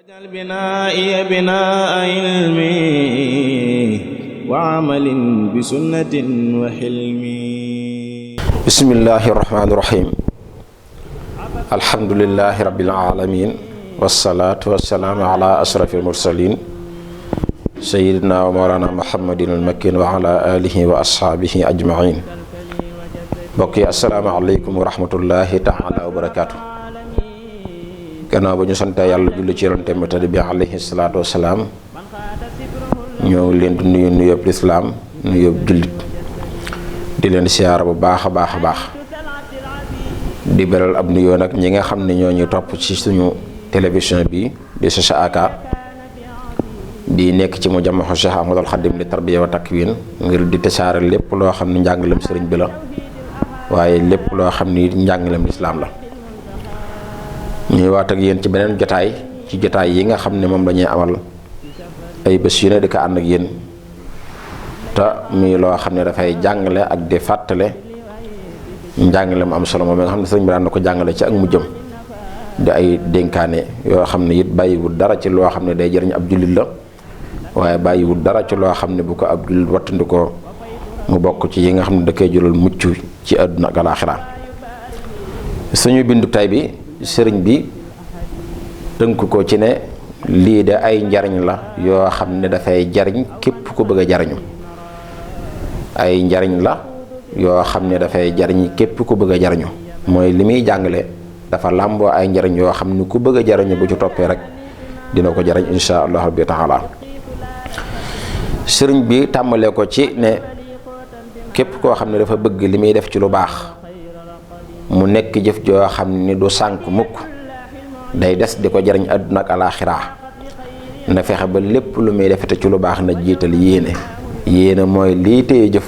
واجعل بنائي بناء علم وعمل بسنة وحلم. بسم الله الرحمن الرحيم. الحمد لله رب العالمين والصلاة والسلام على أشرف المرسلين سيدنا ومولانا محمد المكين وعلى آله وأصحابه أجمعين. بقي السلام عليكم ورحمة الله تعالى وبركاته. gannaaw ba ñu sant yàlla julli ci yonent bi tedd bi alayhi salaatu wasalaam ñoo ngi leen di nuyu nuyoob lislaam nuyoob jullit di leen siyaara bu baax a baax di beral ab nuyoo nag ñi nga xam ne ñoo ñu topp ci suñu télévision bi di CHAK di nekk ci mu jamaxu Cheikh Ahmadul Xadim li tarbiya wa takwin ngir di tasaare lépp loo xam ne njàngalem sëriñ bi la waaye lépp loo xam ni njàngalem lislaam la. ñuy waat ak yéen ci beneen jotaay ci jotaay yi nga xam ne moom lañuy amal ay bés yu ne di ko ànd ak yéen te muy loo xam ne dafay jàngale ak di fàttale njàngale mu am solo moom nga xam ne sëriñ bi daan na ko jàngale ci ak mujjëm di ay dénkaane yoo xam ne it bàyyiwul dara ci loo xam ne day jëriñ ab jullit la waaye bàyyiwul dara ci loo xam ne bu ko ab jullit wattandikoo mu bokk ci yi nga xam ne da koy jural mucc ci àdduna ak alaaxira. suñu bindu tay bi sëriñ bi tënk ko ci ne lii de ay njariñ la yoo xam ne dafay jariñ képp ku bëgg a jariñu ay njariñ la yoo xam ne dafay jariñ képp ku bëgg a jariñu mooy li muy jàngale dafa làmboo ay njariñ yoo xam ne ku bëgg a jariñu bu ci toppee rek dina ko jariñ insha allah rabbi taala. sëriñ bi tàmbalee ko ci ne képp koo xam ne dafa bëgg li muy def ci lu baax mu nekk jëf joo xam ni du sànk mukk day des di ko jariñ àdduna ak alaaxira na fexe ba lépp lu muy defete ci lu baax na jiital yéene mooy lii téye jëf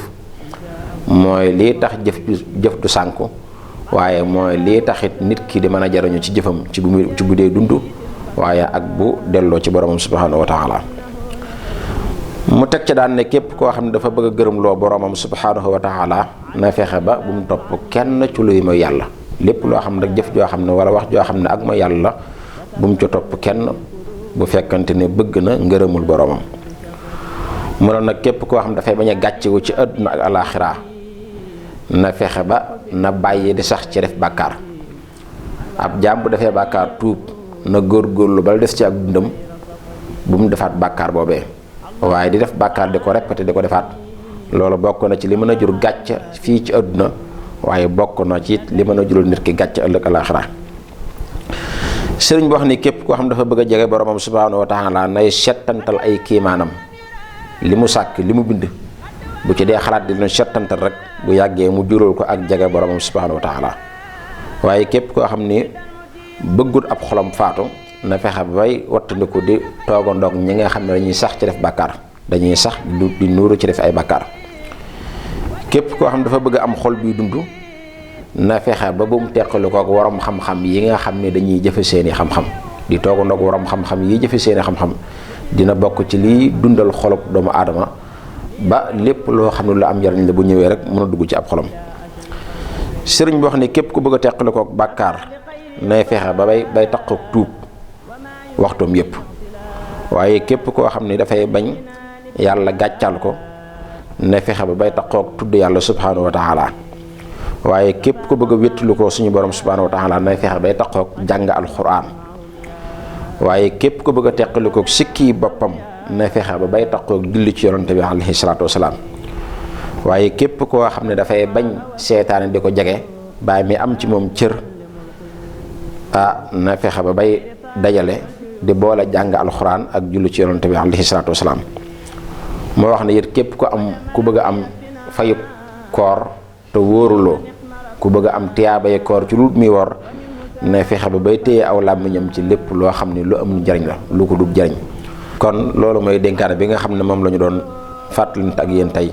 mooy lii tax jëf du sànku waaye mooy lii taxit nit ki di mën a jariñu ci jëfam ci bu dee dund waaye ak bu delloo ci boromam subhanahu wa taala. mu teg ca daan ne képp koo xam ne dafa bëgg a gërëm loo boromam subhanahu wa taala na fexe ba bu mu topp kenn ci luy mooy yàlla lépp loo xam ne rek jëf joo xam ne wala wax joo xam ne ak mooy yàlla bu mu ci topp kenn bu fekkante ne bëgg na ngërëmul boromam. mu ne nag képp koo xam ne dafay bañ a gàccewu ci àdduna ak alaaxira na fexe ba na bàyyi di sax ci def bàkkaar ab jaam bu defee bàkkaar tuub na góorgóorlu bala des ci ak dundam bu mu defaat bàkkaar boobee. waaye di def bàkkaar di ko répété di ko defaat loolu bokk na ci li mën a jur gàcc fii ci àdduna waaye bokk na ci li mën a jural nit ki gàcc ëllëg alaaxira. sëriñ bi wax ni képp koo xam dafa bëgg a jege boromam subhaanahu wa taala nay settantal ay kiimaanam li mu sàkk li mu bind bu ci dee xalaat di leen settantal rek bu yàggee mu jural ko ak jege boromam subhaanahu wa taala. waaye képp koo xam ni bëggut ab xolam faatu na fexe bay wattandiku di toogandoog ñi nga xam ne dañuy sax ci def bàkkaar dañuy sax di nuuru ci def ay bàkkaar. képp koo xam dafa bëgg am xol biy dund na fexe ba bu mu teqalu kook warom xam-xam yi nga xam ne dañuy jëfe seeni xam-xam di toogandoog warom xam-xam yi jëfe seeni xam-xam dina bokk ci liy dundal xolub doomu aadama ba lépp loo xam ne lu am njariñ la bu ñëwee rek mën a dugg ci ab xolam. sëriñ bi wax ne képp ku bëgg a teqalu kook bàkkaar nay fexe ba bay taqook tuub waxtoom yépp waaye képp koo xam ne dafay bañ yàlla gàccal ko ne fexe ba bay taxoog tudd yàlla subhanahu wa taala waaye képp ko bëgg a wéttalu ko suñu borom subhanahu wa taala nay fexe bay taxoog jàng alquran waaye képp ko bëgg a teqali ko sikki boppam ne fexe ba bay taxoog julli ci yonante bi alayhi salaatu wasalaam waaye képp koo xam ne dafay bañ seetaane di ko jege bàyyi mi am ci moom cër na fexe ba bay dajale di boole jàng alxuraan ak julli ci yonante bi alayhi salaatu wasalaam. moo wax ne it képp ku bëgg a am fayub koor te wóoruloo ku bëgg a am tiyaabay koor ci lu muy wor ne fexe ba bay téye aw làmmiñam ci lépp loo xam ne lu amul jariñ la lu ko dul jariñ. kon loolu mooy dénkaane bi nga xam ne moom la ñu doon fàttalante ak yéen tey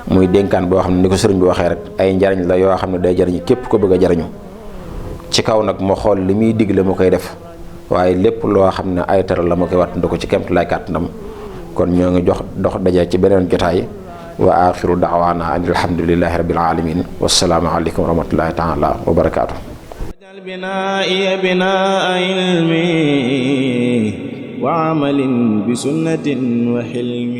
muy dénkaan boo xam ne ni ko sëriñ bi waxee rek ay njariñ la yoo xam ne day jariñ képp ko bëgg a jariñu ci kaw nag moo xool li muy digle mu koy def waaye lépp loo xam ne ay tere la ma koy wattandi ko ci kemt lay kàttanam. kon ñoo ngi dox daje ci beneen jotaay wa axiru da'waana an alhamdulillahi rabbil alamin wassalaamu aleykum wa rahmatullahi taala wa barakaatu. بنائي بناء علمي وعمل بسنة وحلم